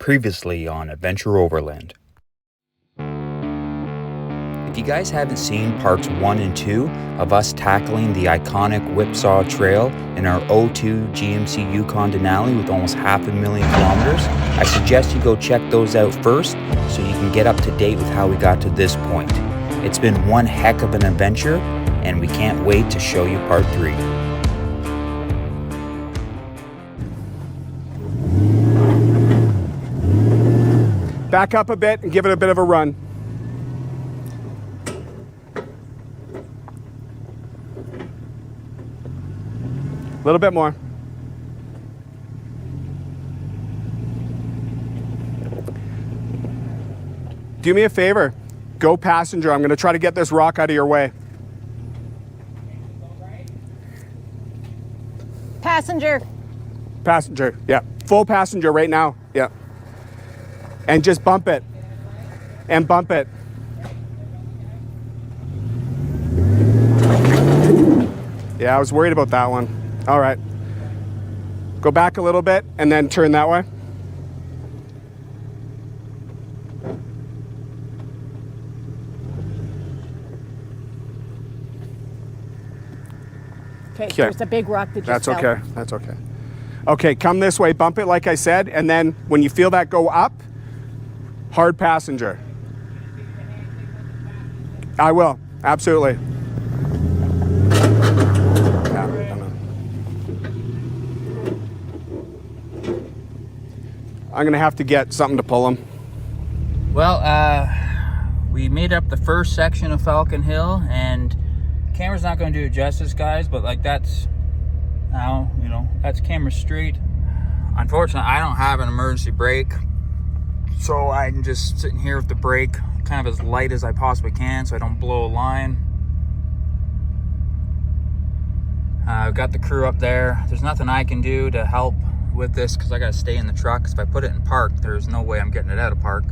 Previously on Adventure Overland. If you guys haven't seen parts 1 and 2 of us tackling the iconic WHIPSAW trail in our 02 GMC Yukon Denali with almost 500,000 kilometers, I suggest you go check those out first so you can get up to date with how we got to this point. It's been one heck of an adventure, and we can't wait to show you part 3. Back up a bit and give it a bit of a run. A little bit more. Do me a favor. Go passenger. I'm going to try to get this rock out of your way. Passenger. Passenger. Yeah. Full passenger right now. Yeah. And just bump it. And bump it. Yeah, I was worried about that one. All right. Go back a little bit and then turn that way. Okay, there's a big rock that just fell. That's okay. That's okay. Okay, come this way. Bump it like I said. And then when you feel that go up, hard passenger. I will. Absolutely. I'm going to have to get something to pull him. Well, we made up the first section of Falcon Hill, and the camera's not going to do it justice, guys, but like that's now, you know, that's camera straight. Unfortunately, I don't have an emergency brake, so I'm just sitting here with the brake kind of as light as I possibly can so I don't blow a line. I've got the crew up there. There's nothing I can do to help with this because I got to stay in the truck. If I put it in park, there's no way I'm getting it out of park.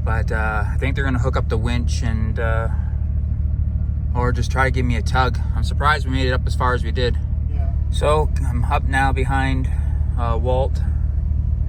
But I think they're going to hook up the winch and or just try to give me a tug. I'm surprised we made it up as far as we did. Yeah. So I'm up now behind Walt.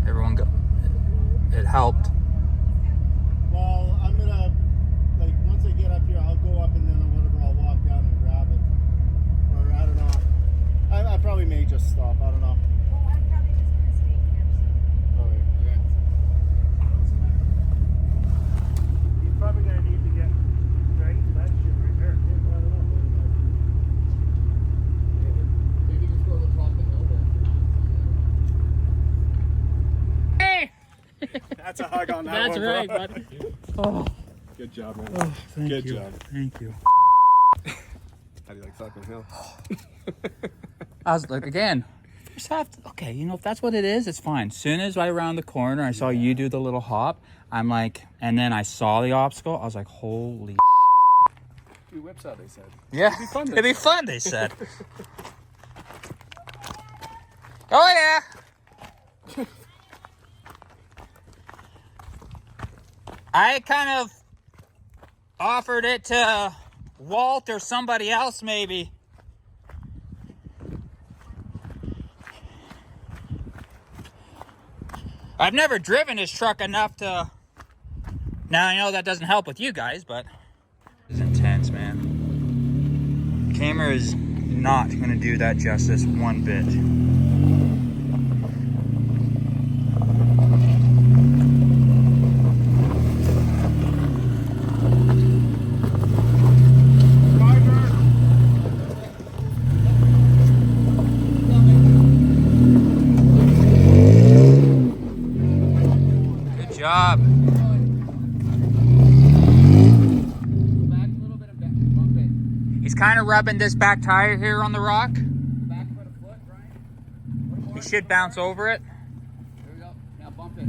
Everyone got it helped. Well, I'm gonna, like, once I get up here, I'll go up and then whatever, I'll walk down and grab it. Or I don't know. I probably may just stop. I don't know. Well, I'm probably just going to stay here. Okay. You're probably gonna need to get right that shit right there. I don't know. Maybe just go to the top of the hill there. Hey! That's a hug on that That's one, right, bro. buddy. Oh, Good job, man. oh, thank Good you. job. Thank you. How do you like Falcon Hill? I was like, again, first half, okay, you know, if that's what it is, it's fine. As soon as I round the corner, I saw you do the little hop, I'm like, and then I saw the obstacle, I was like, holy You WHIPSAW, they said. yeah, it'd be fun, they said. Oh, yeah. I kind of offered it to Walt or somebody else, maybe. I've never driven his truck enough to... Now, I know that doesn't help with you guys, but... This is intense, man. The camera is not going to do that justice one bit. Job. He's kind of rubbing this back tire here on the rock. Back foot a foot, Brian. He should bounce over it. There we go. Now bump it.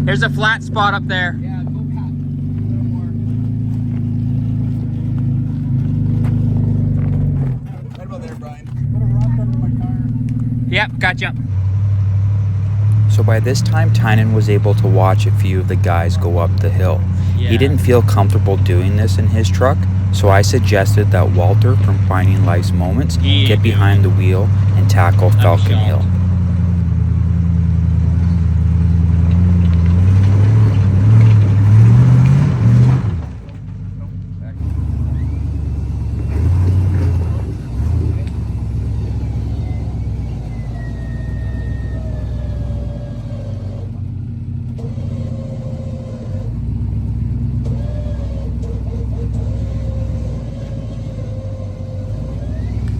There's a flat spot up there. Yeah, go pat. A little more. Right about there, Brian. Put a rock under my tire. Yep, gotcha. So by this time, Tynan was able to watch a few of the guys go up the hill. Yeah. He didn't feel comfortable doing this in his truck, so I suggested that Walter from Finding Life's Moments get behind the wheel and tackle Falcon Hill.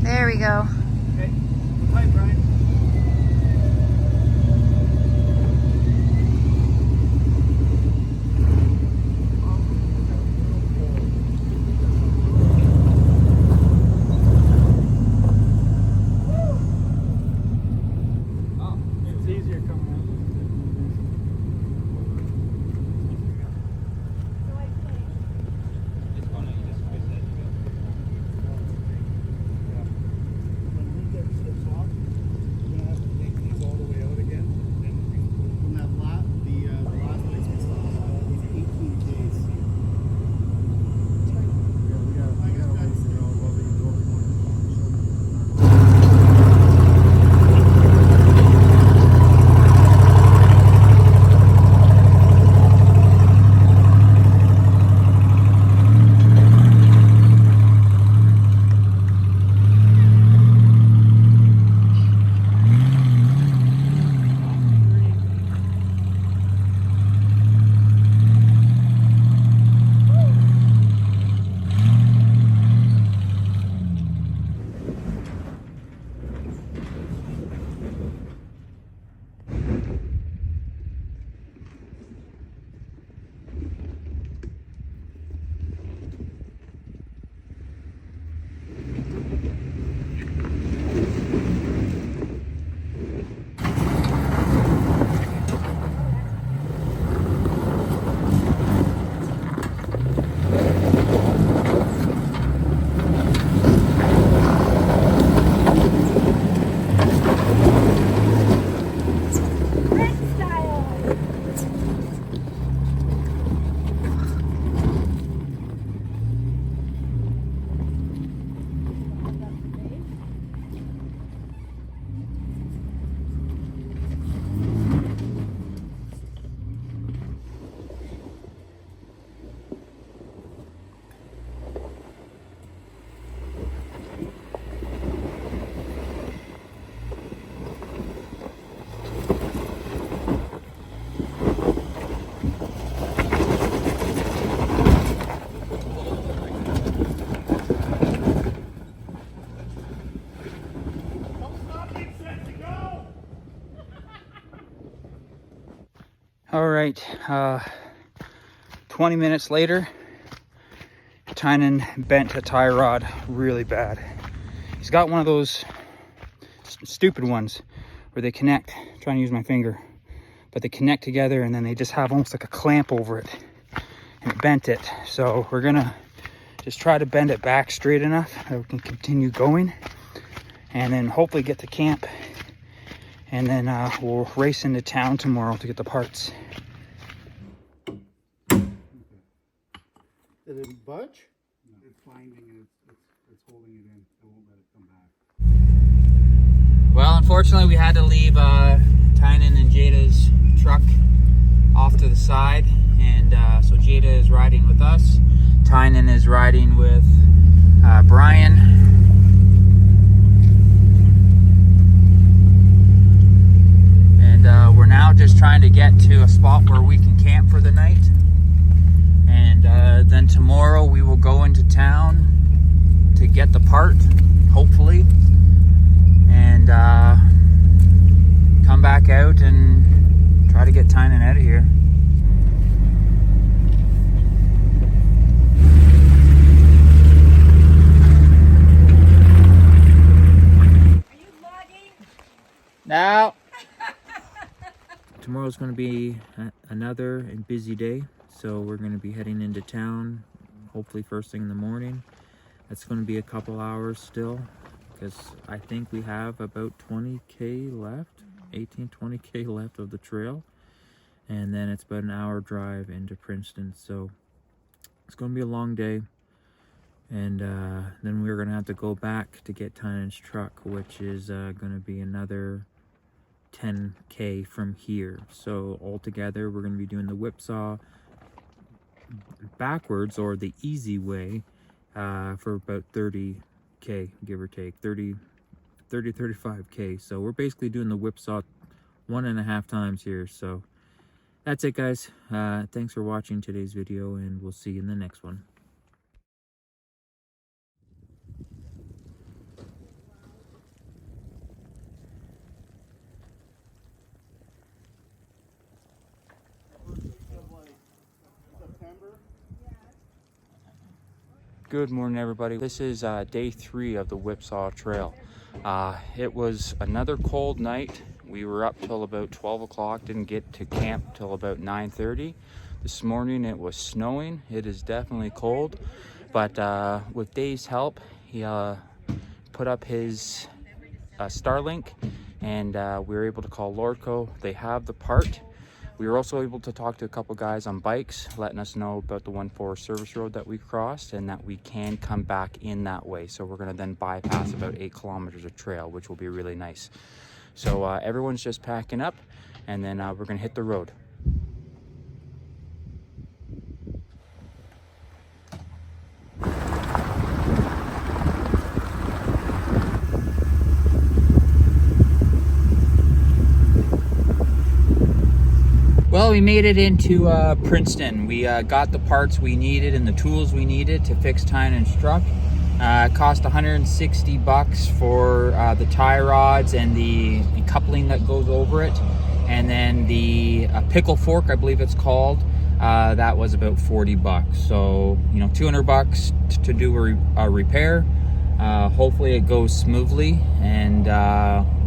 There we go. Okay. Hi, Brian. It's easier coming out. When we get to the top, we're gonna have to take these all the way out again. And from that last place we saw, it's 18 days. Yeah, we got a ways to go above the All right, 20 minutes later, Tynan bent a tie rod really bad. He's got one of those stupid ones where they connect, I'm trying to use my finger, but they connect together and then they just have almost like a clamp over it, and it bent it. So we're gonna just try to bend it back straight enough that we can continue going, and then hopefully get to camp, and then we'll race into town tomorrow to get the parts. Did it budge? No. It's finding and it's holding it in. It won't let it come back. Well, unfortunately, we had to leave Tynan and Jada's truck off to the side, and so Jada is riding with us. Tynan is riding with Brian. And we're now just trying to get to a spot where we can camp for the night. And then tomorrow we will go into town to get the part, hopefully, and come back out and try to get Tynan out of here. Are you vlogging? Now, tomorrow's going to be another and busy day, so we're going to be heading into town, hopefully first thing in the morning. That's going to be a couple hours still, because I think we have about 20K left. 20k left of the trail, and then it's about an hour drive into Princeton. So it's going to be a long day, and then we're going to have to go back to get Tynan's truck, which is going to be another 10k from here. So altogether we're going to be doing the whipsaw backwards, or the easy way, for about 30k, give or take 35k. So we're basically doing the whipsaw 1.5 times here. So that's it, guys. Thanks for watching today's video, and we'll see you in the next one. Good morning, everybody. This is day 3 of the Whipsaw Trail. It was another cold night. We were up till about 12 o'clock, didn't get to camp till about 9:30. This morning it was snowing. It is definitely cold, but with Dave's help, he put up his Starlink, and we were able to call Lordco. They have the part. We were also able to talk to a couple guys on bikes, letting us know about the 1-4 service road that we crossed, and that we can come back in that way. So we're gonna then bypass about 8 kilometers of trail, which will be really nice. So everyone's just packing up, and then we're gonna hit the road. Well, we made it into Princeton. We got the parts we needed and the tools we needed to fix Tynan's truck. It cost $160 for the tie rods and the coupling that goes over it, and then the pickle fork, I believe it's called. That was about $40. So, you know, $200 to do a repair. Hopefully it goes smoothly, and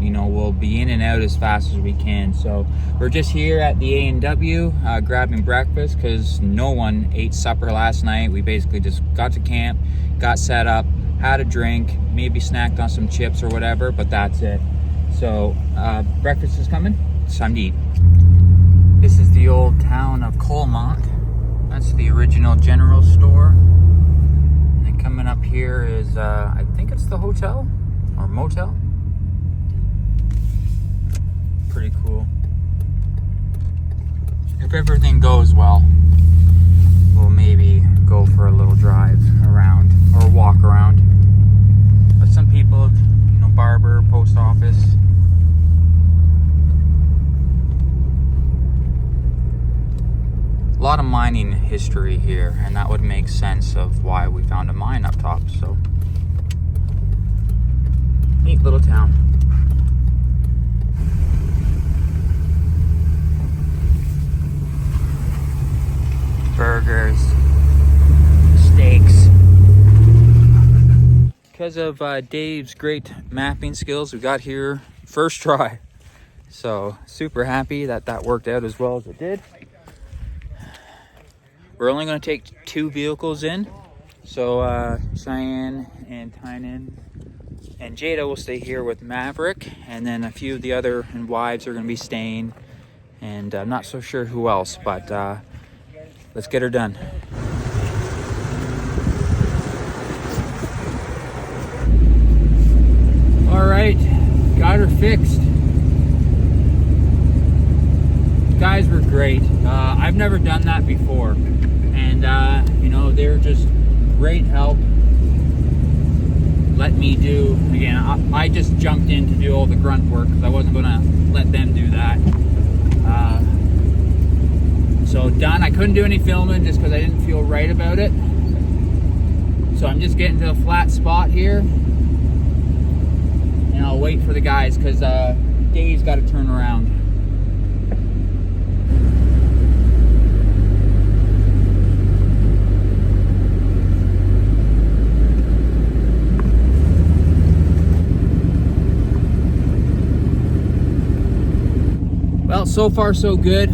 you know, we'll be in and out as fast as we can. So we're just here at the A&W grabbing breakfast, because no one ate supper last night. We basically just got to camp, got set up, had a drink, maybe snacked on some chips or whatever, but that's it. So breakfast is coming. It's time to eat. This is the old town of Colmont. That's the original general store. Coming up here is, I think it's the hotel or motel. Pretty cool. If everything goes well, we'll maybe go for a little drive around or walk around. But some people have, you know, barber, post office. A lot of mining history here, and that would make sense of why we found a mine up top. So, neat little town. Burgers, steaks. Because of Dave's great mapping skills, we got here first try. So, super happy that that worked out as well as it did. We're only going to take 2 vehicles in, so Cheyenne and Tynan and Jada will stay here with Maverick, and then a few of the other wives are going to be staying, and I'm not so sure who else, but let's get her done. All right, got her fixed. Guys were great. I've never done that before, and you know, they're just great help. Let me do, again, I just jumped in to do all the grunt work because I wasn't going to let them do that. So done. I couldn't do any filming just because I didn't feel right about it. So I'm just getting to a flat spot here, and I'll wait for the guys because Dave's got to turn around. Well, so far so good.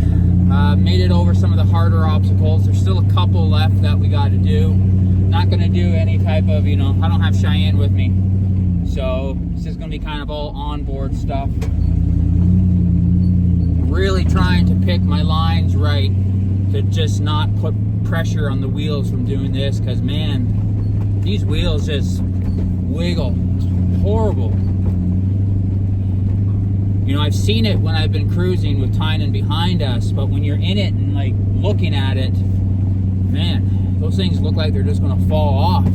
Made it over some of the harder obstacles. There's still a couple left that we got to do. Not going to do any type of, you know, I don't have Cheyenne with me. So it's just going to be kind of all onboard stuff. really trying to pick my lines right to just not put pressure on the wheels from doing this, because man, these wheels just wiggle. It's horrible. You know, I've seen it when I've been cruising with Tynan behind us, but when you're in it and like looking at it, man, those things look like they're just gonna fall off.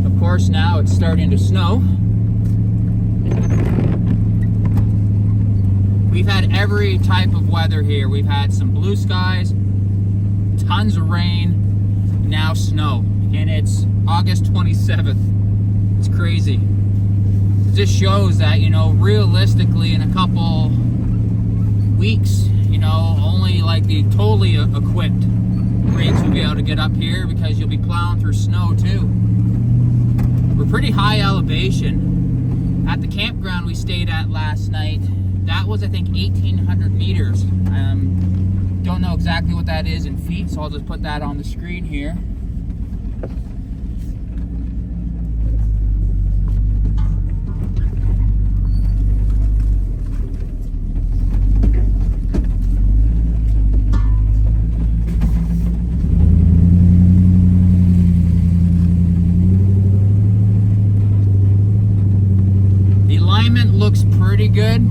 Of course, now it's starting to snow. We've had every type of weather here. We've had some blue skies, tons of rain, now snow. And it's August 27th. It's crazy. It just shows that, you know, realistically in a couple weeks, you know, only like the totally equipped rigs will be able to get up here, because you'll be plowing through snow too. We're pretty high elevation. At the campground we stayed at last night, that was, I think, 1,800 meters. Don't know exactly what that is in feet, so I'll just put that on the screen here. The alignment looks pretty good.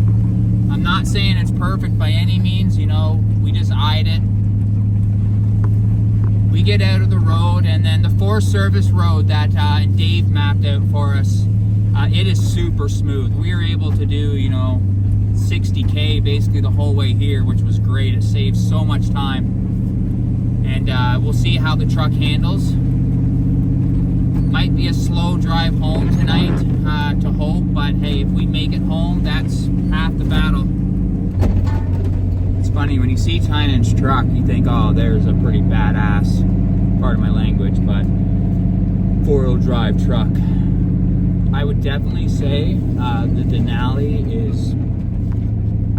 I'm not saying it's perfect by any means, you know, we just eyed it. We get out of the road, and then the Forest Service road that Dave mapped out for us, it is super smooth. We were able to do, you know, 60K basically the whole way here, which was great. It saves so much time. And we'll see how the truck handles. Might be a slow drive home tonight, to hope, but hey, if we make it home, that's half the battle. It's funny, when you see Tynan's truck, you think, oh, there's a pretty badass, part of my language, but four-wheel drive truck. I would definitely say the Denali is,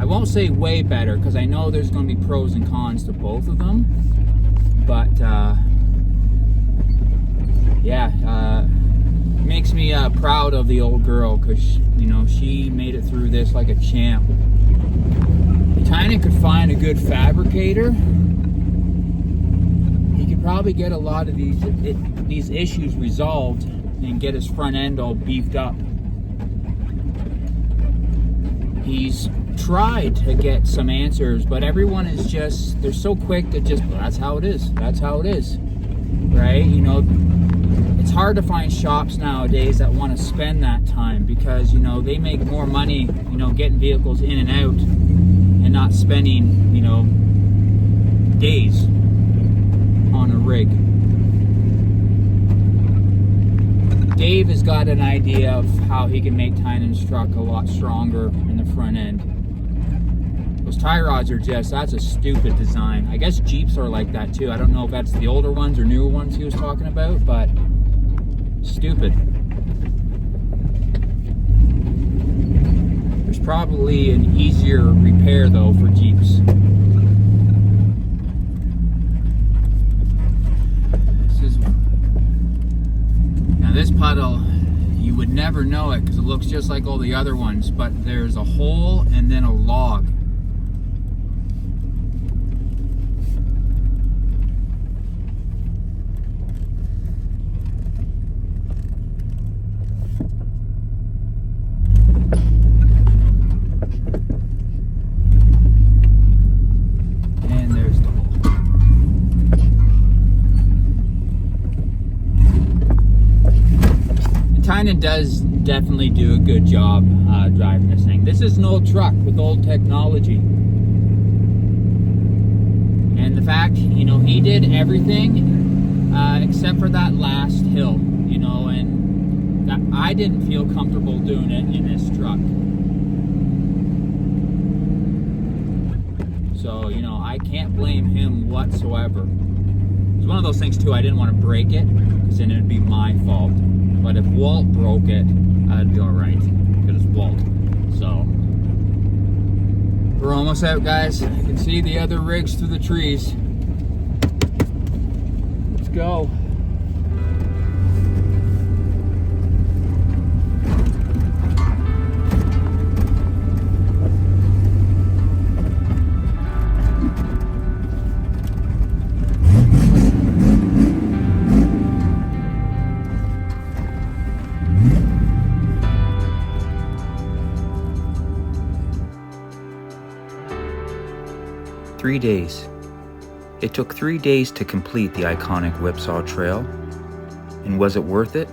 I won't say way better, because I know there's going to be pros and cons to both of them, but yeah, makes me proud of the old girl, because you know, she made it through this like a champ. If Tynan could find a good fabricator, he could probably get a lot of these issues resolved and get his front end all beefed up. He's tried to get some answers, but everyone is just, they're so quick to just, well, that's how it is, that's how it is, right? You know, it's hard to find shops nowadays that want to spend that time, because, you know, they make more money, you know, getting vehicles in and out and not spending, you know, days on a rig. Dave has got an idea of how he can make Tynan's truck a lot stronger in the front end. Those tie rods are just, that's a stupid design. I guess Jeeps are like that too. I don't know if that's the older ones or newer ones he was talking about, but stupid. There's probably an easier repair though for Jeeps. This puddle, you would never know it because it looks just like all the other ones, but there's a hole and then a log. Tynan does definitely do a good job driving this thing. This is an old truck with old technology. And the fact, you know, he did everything except for that last hill, you know, and that I didn't feel comfortable doing it in this truck. So, you know, I can't blame him whatsoever. It's one of those things too, I didn't want to break it because then it'd be my fault. But if Walt broke it, I'd be alright, because it's Walt. So, we're almost out, guys. You can see the other rigs through the trees. Let's go. 3 days. It took 3 days to complete the iconic WHIPSAW trail. And was it worth it?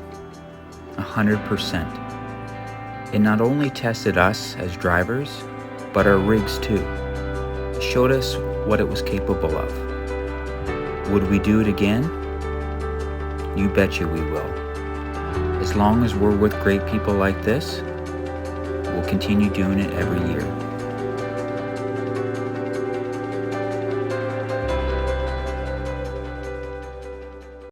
100%. It not only tested us as drivers, but our rigs too. It showed us what it was capable of. Would we do it again? You betcha we will. As long as we're with great people like this, we'll continue doing it every year.